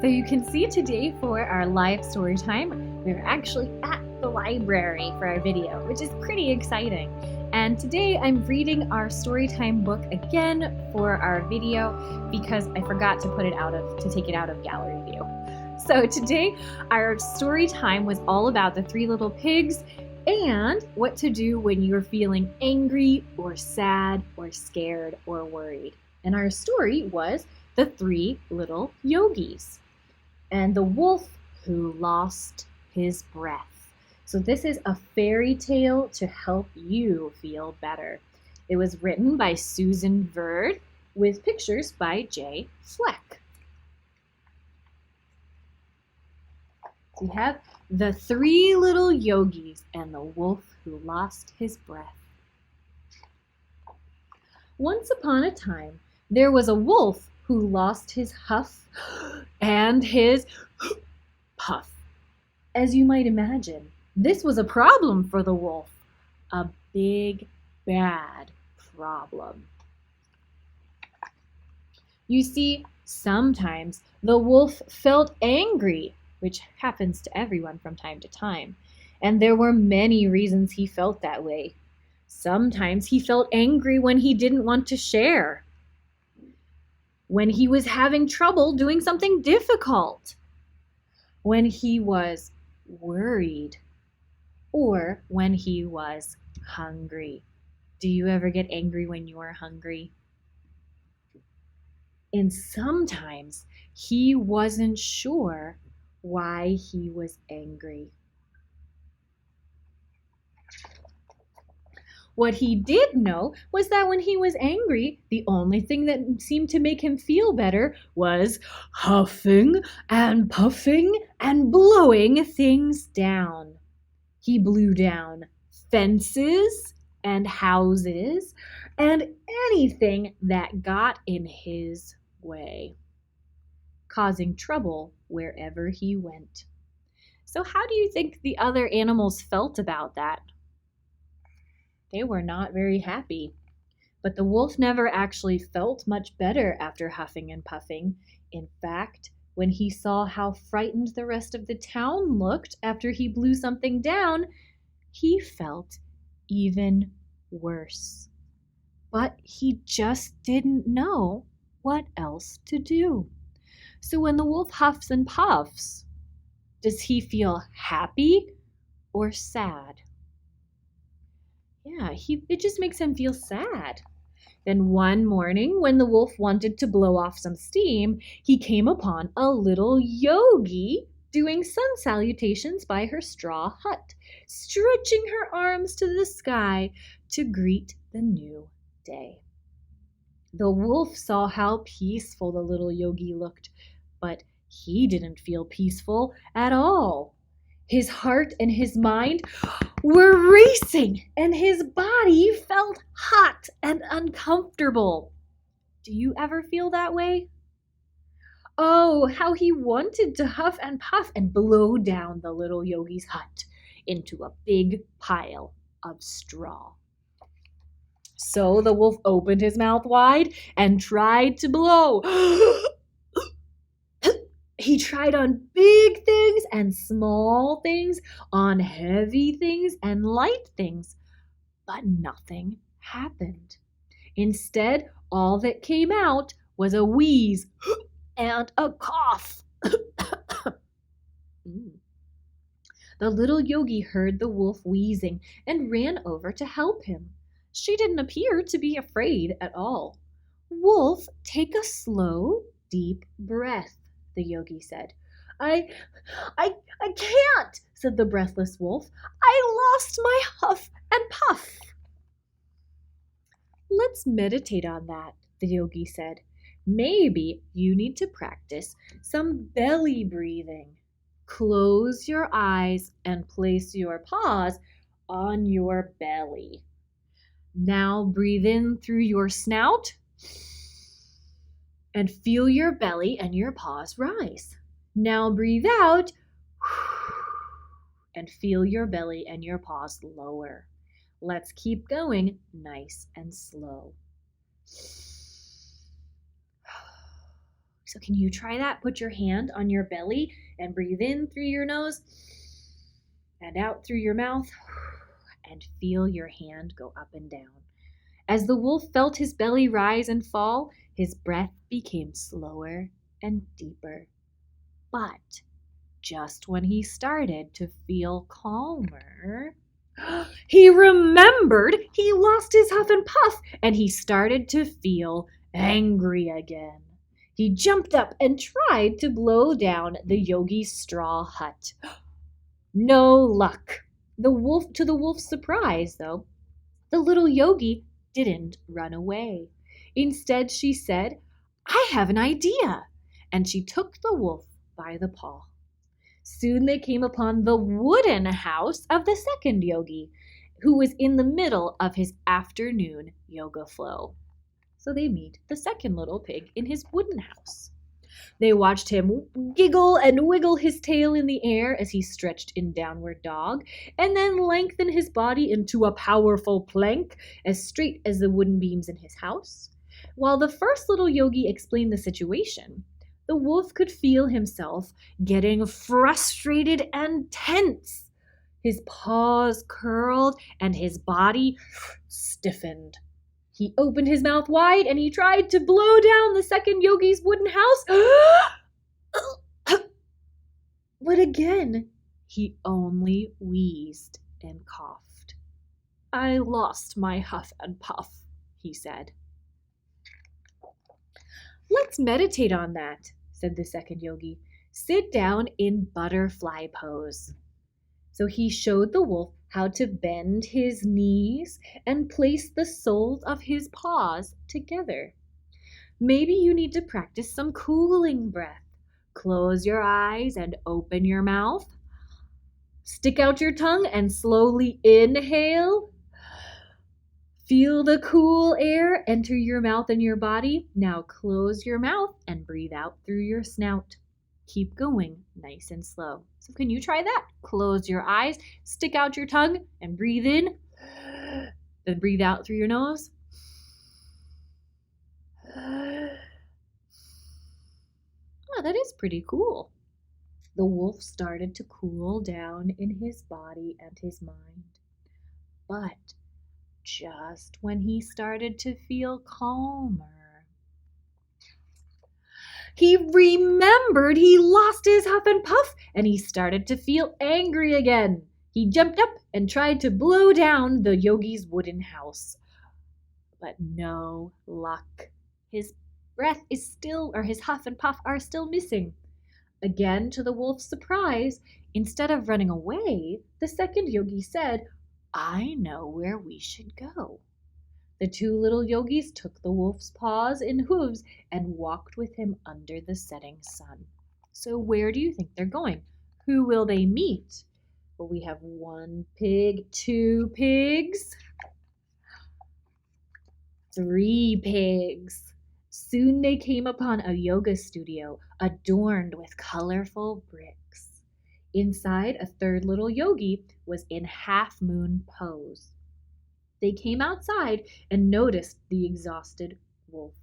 So you can see today for our live story time, we're actually at the library for our video, which is pretty exciting. And today I'm reading our storytime book again for our video because I forgot to take it out of gallery view. So today our story time was all about the three little pigs and what to do when you're feeling angry or sad or scared or worried. And our story was the three little yogis and the wolf who lost his breath. So this is a fairy tale to help you feel better. It was written by Susan Verd with pictures by Jay Fleck. So we have the three little yogis and the wolf who lost his breath. Once upon a time, there was a wolf who lost his huff and his puff. As you might imagine, this was a problem for the wolf, a big, bad problem. You see, sometimes the wolf felt angry, which happens to everyone from time to time, and there were many reasons he felt that way. Sometimes he felt angry when he didn't want to share, when he was having trouble doing something difficult, when he was worried, or when he was hungry. Do you ever get angry when you are hungry? And sometimes he wasn't sure why he was angry. What he did know was that when he was angry, the only thing that seemed to make him feel better was huffing and puffing and blowing things down. He blew down fences and houses and anything that got in his way, causing trouble wherever he went. So how do you think the other animals felt about that? They were not very happy. But the wolf never actually felt much better after huffing and puffing. In fact, when he saw how frightened the rest of the town looked after he blew something down, he felt even worse. But he just didn't know what else to do. So when the wolf huffs and puffs, does he feel happy or sad? Yeah, it just makes him feel sad. Then one morning, when the wolf wanted to blow off some steam, he came upon a little yogi doing sun salutations by her straw hut, stretching her arms to the sky to greet the new day. The wolf saw how peaceful the little yogi looked, but he didn't feel peaceful at all. His heart and his mind were racing, and his body felt hot and uncomfortable. Do you ever feel that way? Oh, how he wanted to huff and puff and blow down the little yogi's hut into a big pile of straw. So the wolf opened his mouth wide and tried to blow. He tried on big things and small things, on heavy things and light things, but nothing happened. Instead, all that came out was a wheeze and a cough. The little yogi heard the wolf wheezing and ran over to help him. She didn't appear to be afraid at all. "Wolf, take a slow, deep breath," the yogi said. I can't," said the breathless wolf. "I lost my huff and puff." "Let's meditate on that," the yogi said. "Maybe you need to practice some belly breathing. Close your eyes and place your paws on your belly. Now breathe in through your snout and feel your belly and your paws rise. Now breathe out and feel your belly and your paws lower. Let's keep going nice and slow. So can you try that? Put your hand on your belly and breathe in through your nose and out through your mouth, and feel your hand go up and down. As the wolf felt his belly rise and fall, his breath became slower and deeper. But just when he started to feel calmer, he remembered he lost his huff and puff, and he started to feel angry again. He jumped up and tried to blow down the yogi's straw hut. No luck. To the wolf's surprise, though, the little yogi didn't run away. Instead, she said, "I have an idea." And she took the wolf by the paw. Soon they came upon the wooden house of the second yogi, who was in the middle of his afternoon yoga flow. So they meet the second little pig in his wooden house. They watched him giggle and wiggle his tail in the air as he stretched in downward dog, and then lengthen his body into a powerful plank as straight as the wooden beams in his house. While the first little yogi explained the situation, the wolf could feel himself getting frustrated and tense. His paws curled and his body stiffened. He opened his mouth wide and he tried to blow down the second yogi's wooden house. But again, he only wheezed and coughed. "I lost my huff and puff," he said. "Let's meditate on that," said the second yogi. "Sit down in butterfly pose." So he showed the wolf how to bend his knees and place the soles of his paws together. Maybe you need to practice some cooling breath. Close your eyes and open your mouth. Stick out your tongue and slowly inhale. Feel the cool air enter your mouth and your body. Now close your mouth and breathe out through your snout. Keep going, nice and slow. So can you try that? Close your eyes, stick out your tongue, and breathe in. Then breathe out through your nose. Oh, that is pretty cool. The wolf started to cool down in his body and his mind. But just when he started to feel calmer, he remembered he lost his huff and puff, and he started to feel angry again. He jumped up and tried to blow down the yogi's wooden house. But no luck. His breath is still, or his huff and puff are still missing. Again, to the wolf's surprise, instead of running away, the second yogi said, "I know where we should go." The two little yogis took the wolf's paws in hooves and walked with him under the setting sun. So where do you think they're going? Who will they meet? Well, we have 1 pig, 2 pigs, 3 pigs. Soon they came upon a yoga studio adorned with colorful bricks. Inside, a third little yogi was in half-moon pose. They came outside and noticed the exhausted wolf.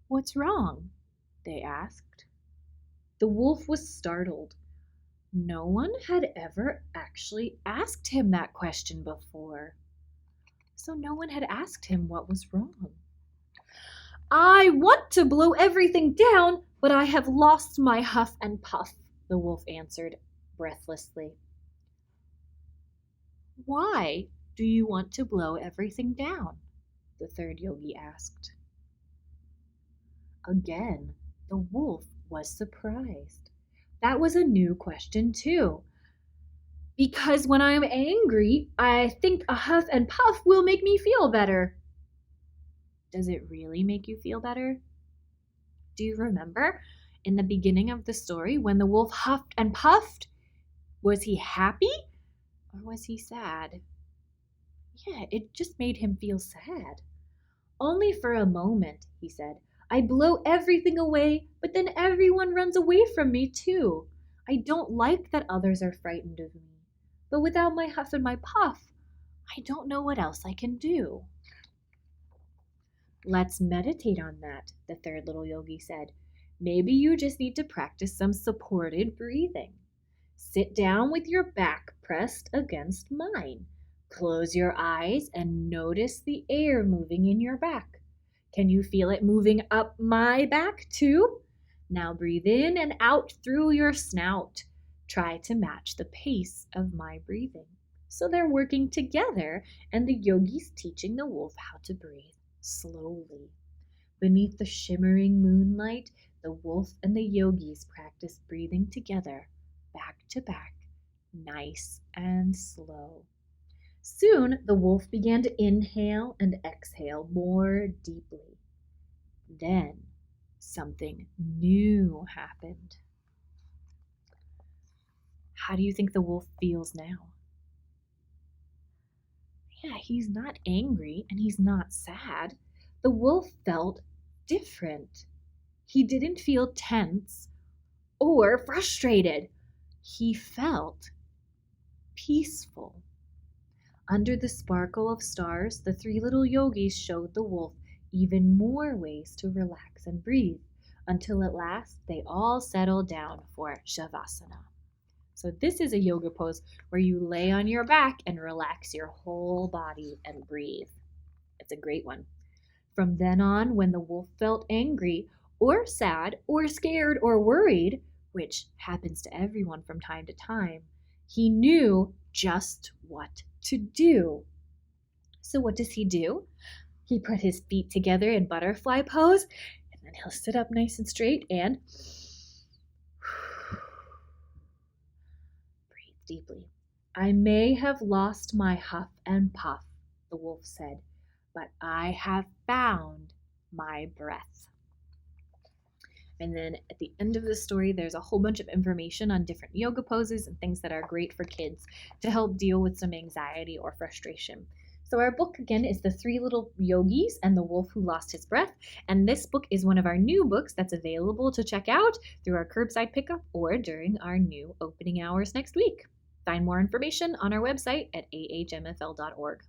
"What's wrong?" they asked. The wolf was startled. No one had ever actually asked him that question before. So no one had asked him what was wrong. "I want to blow everything down, but I have lost my huff and puff," the wolf answered breathlessly. "Why do you want to blow everything down?" the third yogi asked. Again, the wolf was surprised. That was a new question too. "Because when I'm angry, I think a huff and puff will make me feel better." Does it really make you feel better? Do you remember in the beginning of the story when the wolf huffed and puffed? Was he happy or was he sad? Yeah, it just made him feel sad. "Only for a moment," he said. "I blow everything away, but then everyone runs away from me too. I don't like that others are frightened of me. But without my huff and my puff, I don't know what else I can do." Let's meditate on that, the third little yogi said. Maybe you just need to practice some supported breathing. Sit down with your back pressed against mine. Close your eyes and notice the air moving in your back. Can you feel it moving up my back too? Now breathe in and out through your snout. Try to match the pace of my breathing. So they're working together, and the yogi's teaching the wolf how to breathe slowly. Beneath the shimmering moonlight, the wolf and the yogis practice breathing together, back to back, nice and slow. Soon the wolf began to inhale and exhale more deeply. Then something new happened. How do you think the wolf feels now? Yeah, he's not angry and he's not sad. The wolf felt different. He didn't feel tense or frustrated. He felt peaceful. Under the sparkle of stars, the three little yogis showed the wolf even more ways to relax and breathe, until at last they all settled down for Shavasana. So this is a yoga pose where you lay on your back and relax your whole body and breathe. It's a great one. From then on, when the wolf felt angry or sad or scared or worried, which happens to everyone from time to time, he knew just what to do. So what does he do? He put his feet together in butterfly pose, and then he'll sit up nice and straight and breathe deeply. I may have lost my huff and puff, the wolf said, but I have found my breath. And then at the end of the story, there's a whole bunch of information on different yoga poses and things that are great for kids to help deal with some anxiety or frustration. So our book, again, is The Three Little Yogis and the Wolf Who Lost His Breath. And this book is one of our new books that's available to check out through our curbside pickup or during our new opening hours next week. Find more information on our website at ahmfl.org.